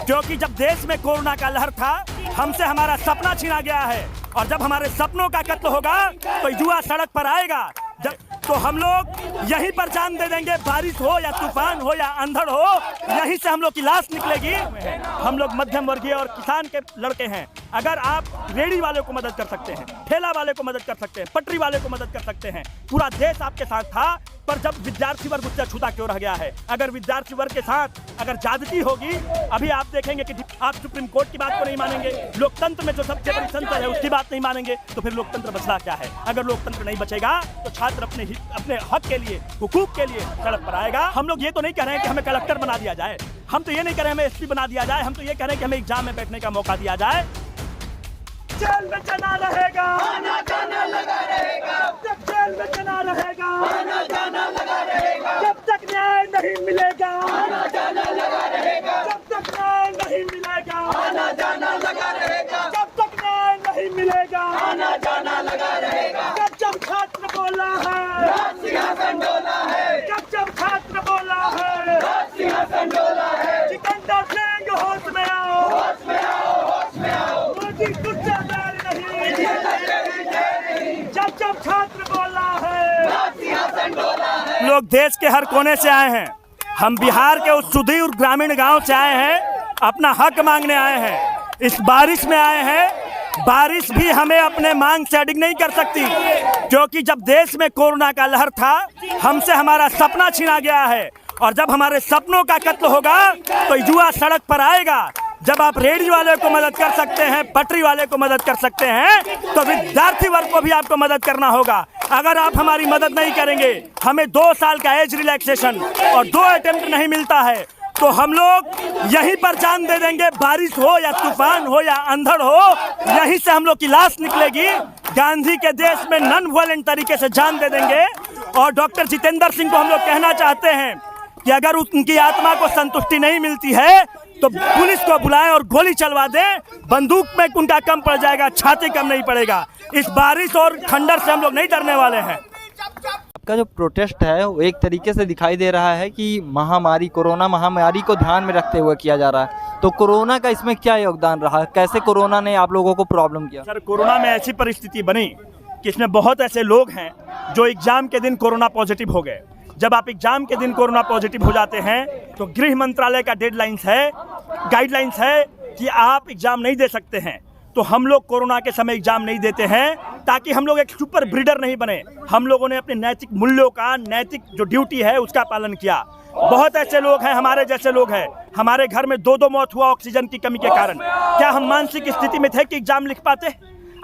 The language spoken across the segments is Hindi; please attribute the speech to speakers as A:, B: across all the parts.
A: क्योंकि जब देश में कोरोना का लहर था, हमसे हमारा सपना छीना गया है, और जब हमारे सपनों का कत्ल होगा तो युवा सड़क पर आएगा। तो हम लोग यहीं पर जान दे देंगे, बारिश हो या तूफान हो या अंधड़ हो, यहीं से हम लोग की लाश निकलेगी। हम लोग मध्यम वर्गीय और किसान के लड़के हैं। अगर आप रेडी वाले को मदद कर सकते हैं, ठेला वाले को मदद कर सकते हैं, पटरी वाले को मदद कर सकते हैं, पूरा देश आपके साथ था, पर जब विद्यार्थी वर्ग उससे छूटा क्यों रह गया है? अगर विद्यार्थी वर्ग के साथ अगर ज्यादती होगी, अभी आप देखेंगे कि आप सुप्रीम कोर्ट की बात को नहीं मानेंगे, लोकतंत्र में जो सबसे बड़ी संसद है उसकी बात नहीं मानेंगे, तो फिर लोकतंत्र बचना क्या है? अगर लोकतंत्र नहीं बचेगा तो छात्र अपने हक के लिए, हुकूक के लिए सड़क पर आएगा। हम लोग ये तो नहीं कह रहे हैं कि हमें कलेक्टर बना दिया जाए, हम तो ये नहीं कह रहे हैं हमें एसपी बना दिया जाए, हम तो ये कह रहे हैं कि हमें एग्जाम में बैठने का मौका दिया जाए। जेल में चना रहेगा, आना जाना लगा रहेगा, जब जेल में चना रहेगा, आना जाना लगा रहेगा, जब तक न्याय नहीं मिलेगा, आना जाना लगा रहेगा, जब तक न्याय नहीं मिलेगा, आना जाना लगा रहेगा, जब तक न्याय नहीं मिलेगा, आना जाना लगा रहेगा। जब छात्र बोला है, राज सिंहासन डोला है, जब छात्र बोला है, राज सिंहासन डोला है। जितेंद्र सिंह होश में आओ, होश में आओ, होश में आओ, मोदी कुछ जब छात्र बोला है, राज सिंहासन डोला है। लोग देश के हर कोने से आए हैं, हम बिहार के उस सुदूर ग्रामीण गांव से आए हैं, अपना हक मांगने आए हैं। इस बारिश में आए हैं, बारिश भी हमें अपने मांग से अडिग नहीं कर सकती, क्योंकि जब देश में कोरोना का लहर था, हमसे हमारा सपना छीना गया है, और जब हमारे सपनों का कत्ल होगा तो युवा सड़क पर आएगा। जब आप रेडी वाले को मदद कर सकते हैं, पटरी वाले को मदद कर सकते हैं, तो विद्यार्थी वर्ग को भी आपको मदद करना होगा। अगर आप हमारी मदद नहीं करेंगे, हमें 2 साल का एज रिलैक्सेशन और 2 अटेम्प्ट नहीं मिलता है, तो हम लोग यहीं पर जान दे देंगे, बारिश हो या तूफान हो या अंधड़ हो, यहीं से हम लोग की लाश निकलेगी। गांधी के देश में नॉन वायलेंट तरीके से जान दे देंगे। और डॉक्टर जितेंद्र सिंह को हम लोग कहना चाहते हैं कि अगर उनकी आत्मा को संतुष्टि नहीं मिलती है तो पुलिस को बुलाएं और गोली चलवा दें, बंदूक में उनका कम पड़ जाएगा, छाती कम नहीं पड़ेगा। इस बारिश और खंडर से हम लोग नहीं डरने वाले हैं।
B: आपका जो प्रोटेस्ट है वो एक तरीके से दिखाई दे रहा है कि महामारी, कोरोना महामारी को ध्यान में रखते हुए किया जा रहा है, तो कोरोना का इसमें क्या योगदान रहा? कैसे कोरोना ने आप लोगों को प्रॉब्लम किया?
A: सर, कोरोना में ऐसी परिस्थिति बनी कि इसमें बहुत ऐसे लोग हैं जो एग्जाम के दिन कोरोना पॉजिटिव हो गए। जब आप एग्जाम के दिन कोरोना पॉजिटिव हो जाते हैं तो गृह मंत्रालय का डेडलाइंस है, गाइडलाइंस है कि आप एग्जाम नहीं दे सकते हैं। तो हम लोग कोरोना के समय एग्जाम नहीं देते हैं ताकि हम लोग एक सुपर ब्रीडर नहीं बने। हम लोगों ने अपने नैतिक मूल्यों का, नैतिक जो ड्यूटी है उसका पालन किया। बहुत ऐसे लोग हैं, हमारे जैसे लोग हैं, हमारे घर में 2-2 मौत हुआ ऑक्सीजन की कमी के कारण। क्या हम मानसिक स्थिति में थे कि एग्जाम लिख पाते?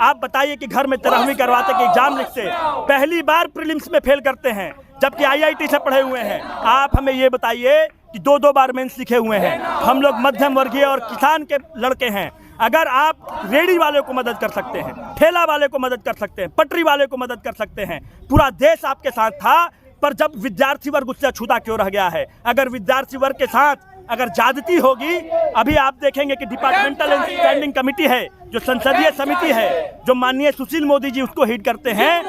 A: आप बताइए कि घर में 13वीं करवाते कि एग्जाम लिखते, पहली बार प्रीलिम्स में फेल करते हैं, जबकि IIT से पढ़े हुए हैं। आप हमें ये बताइए कि 2-2 बार मेंस लिखे हुए हैं। हम लोग मध्यम वर्गीय और किसान के लड़के हैं। अगर आप रेडी वाले को मदद कर सकते हैं, ठेला वाले को मदद कर सकते हैं, पटरी वाले को मदद कर सकते हैं, पूरा देश आपके साथ था, पर जब विद्यार्थी वर्ग उससे छूटा क्यों रह गया है? अगर विद्यार्थी वर्ग के साथ अगर ज्यादती होगी, अभी आप देखेंगे कि डिपार्टमेंटल स्टैंडिंग कमेटी है, जो संसदीय समिति है, जो माननीय सुशील मोदी जी उसको हीड करते हैं,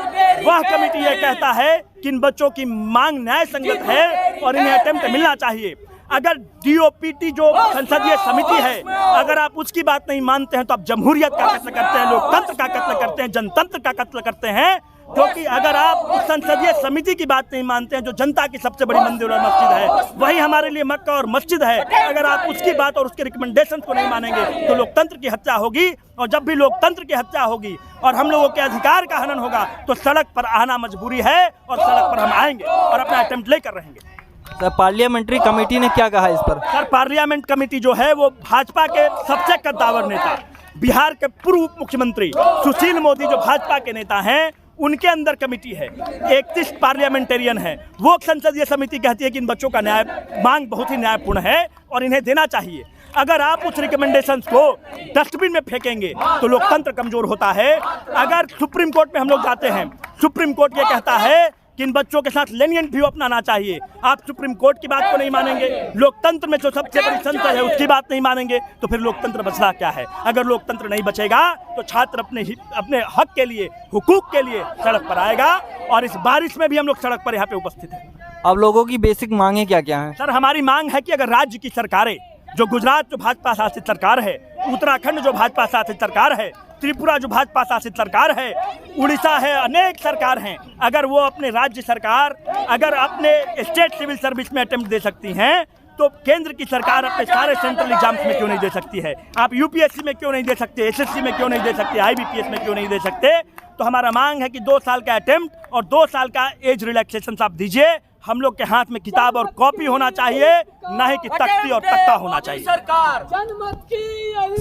A: वह कमेटी ये कहता है कि इन बच्चों की मांग न्याय संगत है और इन्हें अटेम्प्ट मिलना चाहिए। अगर DOPT जो संसदीय समिति है, अगर आप उसकी बात नहीं मानते हैं तो आप जमहूरियत का कत्ल करते हैं, लोकतंत्र का कत्ल करते हैं, जनतंत्र का कत्ल करते हैं। क्योंकि अगर आप उस संसदीय समिति की बात नहीं मानते हैं, जो जनता की सबसे बड़ी मंदिर और मस्जिद है, वही हमारे लिए मक्का और मस्जिद है, अगर आप उसकी बात और उसके रिकमेंडेशन को नहीं मानेंगे तो लोकतंत्र की हत्या होगी। और जब भी लोकतंत्र की हत्या होगी और हम लोगों के अधिकार का हनन होगा तो सड़क पर आना मजबूरी है, और सड़क पर हम आएंगे और अपना अटेम्प्ट लेकर रहेंगे।
B: सर, पार्लियामेंट्री कमेटी ने क्या कहा इस पर?
A: सर, पार्लियामेंट कमेटी जो है वो भाजपा के सबसे कद्दावर नेता, बिहार के पूर्व मुख्यमंत्री सुशील मोदी जो भाजपा के नेता हैं, उनके अंदर कमेटी है। 31 पार्लियामेंटेरियन है। वो संसदीय समिति कहती है कि इन बच्चों का न्याय मांग बहुत ही न्यायपूर्ण है और इन्हें देना चाहिए। अगर आप उस रिकमेंडेशंस को डस्टबिन में फेंकेंगे तो लोकतंत्र कमजोर होता है। अगर सुप्रीम कोर्ट में हम लोग जाते हैं, सुप्रीम कोर्ट ये कहता है कि इन बच्चों के साथ लेनियन व्यू अपनाना चाहिए, आप सुप्रीम कोर्ट की बात को नहीं मानेंगे, लोकतंत्र में जो सबसे बड़ी संसद है उसकी बात नहीं मानेंगे, तो फिर लोकतंत्र बचना क्या है? अगर लोकतंत्र नहीं बचेगा तो छात्र अपने हक के लिए, हुकूक के लिए सड़क पर आएगा। और इस बारिश में भी हम लोग सड़क पर यहाँ पे उपस्थित हैं।
B: अब लोगों की बेसिक मांगे क्या क्या हैं?
A: सर हमारी मांग है कि अगर राज्य की सरकारें, जो गुजरात जो भाजपा शासित सरकार है, उत्तराखंड जो भाजपा शासित सरकार है, त्रिपुरा जो भाजपा शासित सरकार है, उड़ीसा है, अनेक सरकार हैं, अगर वो अपने राज्य सरकार अगर अपने स्टेट सिविल सर्विस में अटेम्प्ट दे सकती हैं तो केंद्र की सरकार अपने सारे सेंट्रल एग्जाम्स में क्यों नहीं दे सकती है? आप यूपीएससी में क्यों नहीं दे सकते, एसएससी में क्यों नहीं दे सकते, आईबीपीएस में क्यों नहीं दे सकते? तो हमारा मांग है कि 2 साल का अटेम्प्ट और 2 साल का एज रिलैक्सेशन आप दीजिए। हम लोग के हाथ में किताब और कॉपी होना चाहिए, ना ही कि तख्ती और तख्ता होना चाहिए।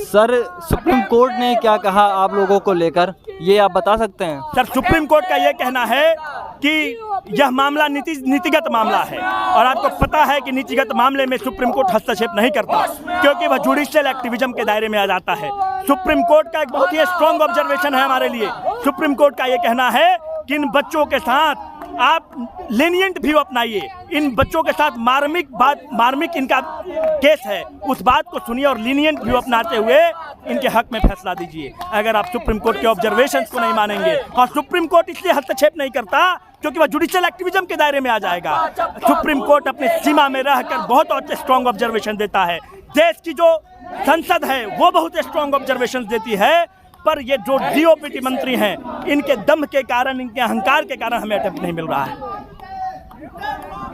B: सर सुप्रीम कोर्ट ने क्या कहा आप लोगों को लेकर, ये आप बता सकते हैं?
A: सर सुप्रीम कोर्ट का ये कहना है कि यह मामला नीतिगत मामला है और आपको पता है कि नीतिगत मामले में सुप्रीम कोर्ट हस्तक्षेप नहीं करता क्योंकि वह जुडिशियल एक्टिविज्म के दायरे में आ जाता है। सुप्रीम कोर्ट का एक बहुत ही स्ट्रॉन्ग ऑब्जर्वेशन है हमारे लिए। सुप्रीम कोर्ट का ये कहना है कि इन बच्चों के साथ आप लेनिएंट व्यू अपनाइए, इन बच्चों के साथ मार्मिक इनका केस है, उस बात को सुनिए और लीनिएंट व्यू अपनाते हुए इनके हक में फैसला दीजिए। अगर आप सुप्रीम कोर्ट के ऑब्जर्वेशंस को नहीं मानेंगे, और सुप्रीम कोर्ट इसलिए हस्तक्षेप नहीं करता क्योंकि वह जुडिशियल एक्टिविज्म के दायरे में आ जाएगा। सुप्रीम कोर्ट अपनी सीमा में रहकर बहुत स्ट्रॉन्ग ऑब्जर्वेशन देता है। देश की जो संसद है वो बहुत स्ट्रॉन्ग ऑब्जर्वेशन देती है, पर ये जो डीओपीटी मंत्री हैं, इनके दम के कारण, इनके अहंकार के कारण हमें अटेम्प्ट नहीं मिल रहा है।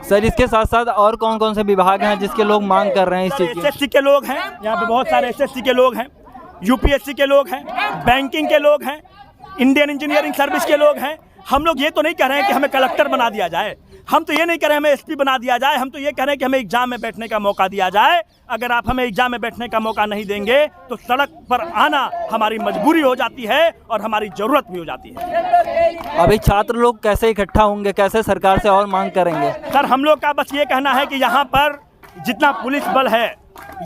B: सर इसके साथ साथ और कौन कौन से विभाग हैं जिसके लोग मांग कर रहे हैं इस चीज़ की?
A: एसएससी के लोग हैं, यहाँ पे बहुत सारे एसएससी के लोग हैं, यूपीएससी के लोग हैं, बैंकिंग के लोग हैं, इंडियन इंजीनियरिंग सर्विस के लोग हैं। हम लोग ये तो नहीं कह रहे हैं कि हमें कलेक्टर बना दिया जाए, हम तो ये नहीं कह रहे हैं हमें एसपी बना दिया जाए, हम तो ये कह रहे हैं कि हमें एग्जाम में बैठने का मौका दिया जाए। अगर आप हमें एग्जाम में बैठने का मौका नहीं देंगे तो सड़क पर आना हमारी मजबूरी हो जाती है और हमारी ज़रूरत भी हो जाती है।
B: अभी छात्र लोग कैसे इकट्ठा होंगे, कैसे सरकार से और मांग करेंगे?
A: सर हम लोग का बस ये कहना है कि यहाँ पर जितना पुलिस बल है,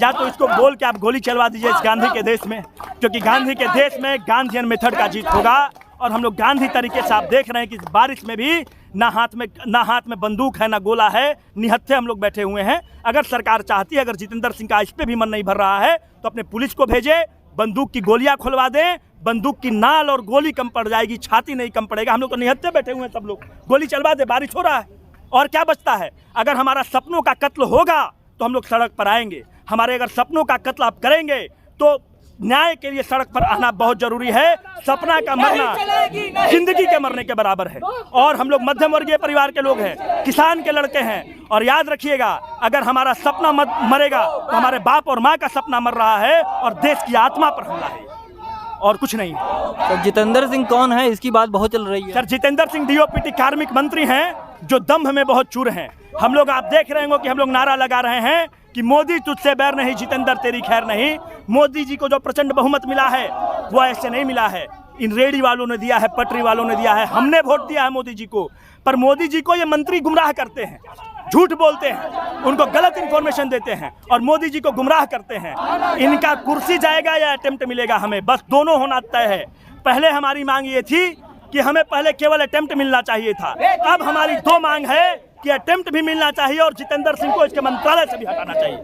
A: या तो इसको बोल के आप गोली चलवा दीजिए इस गांधी के देश में, क्योंकि गांधी के देश में गांधीयन मेथड का जीत होगा। और हम लोग गांधी तरीके से आप देख रहे हैं कि इस बारिश में भी ना हाथ में बंदूक है, ना गोला है, निहत्थे हम लोग बैठे हुए हैं। अगर सरकार चाहती है, अगर जितेंद्र सिंह का इस पे भी मन नहीं भर रहा है तो अपने पुलिस को भेजे, बंदूक की गोलियां खुलवा दें। बंदूक की नाल और गोली कम पड़ जाएगी, छाती नहीं कम पड़ेगा। हम लोग तो निहत्थे बैठे हुए हैं, सब लोग गोली चलवा दे, बारिश हो रहा है और क्या बचता है? अगर हमारा सपनों का कत्ल होगा तो हम लोग सड़क पर आएंगे। हमारे अगर सपनों का कत्ल आप करेंगे तो न्याय के लिए सड़क पर आना बहुत जरूरी है। सपना का मरना जिंदगी के मरने के बराबर है। और हम लोग मध्यम वर्गीय परिवार के लोग हैं, किसान के लड़के हैं, और याद रखिएगा अगर हमारा सपना मरेगा तो हमारे बाप और माँ का सपना मर रहा है और देश की आत्मा पर हमला है और कुछ नहीं।
B: तो जितेंद्र सिंह कौन है, इसकी बात बहुत चल रही है।
A: सर जितेंद्र सिंह डीओपीटी कार्मिक मंत्री हैं जो दम्भ में बहुत चूर हैं। हम लोग आप देख रहे होंगे कि हम लोग नारा लगा रहे हैं कि मोदी तुझसे बैर नहीं, जितेंद्र तेरी खैर नहीं। मोदी जी को जो प्रचंड बहुमत मिला है वो ऐसे नहीं मिला है, इन रेडी वालों ने दिया है, पटरी वालों ने दिया है, हमने वोट दिया है मोदी जी को। पर मोदी जी को ये मंत्री गुमराह करते हैं, झूठ बोलते हैं, उनको गलत इंफॉर्मेशन देते हैं और मोदी जी को गुमराह करते हैं। इनका कुर्सी जाएगा या अटेम्प्ट मिलेगा, हमें बस दोनों होना तय है। पहले हमारी मांग ये थी कि हमें पहले केवल अटेम्प्ट मिलना चाहिए था, अब हमारी 2 मांग है कि अटेम्प्ट भी मिलना चाहिए और जितेंद्र सिंह को इसके मंत्रालय से भी हटाना चाहिए।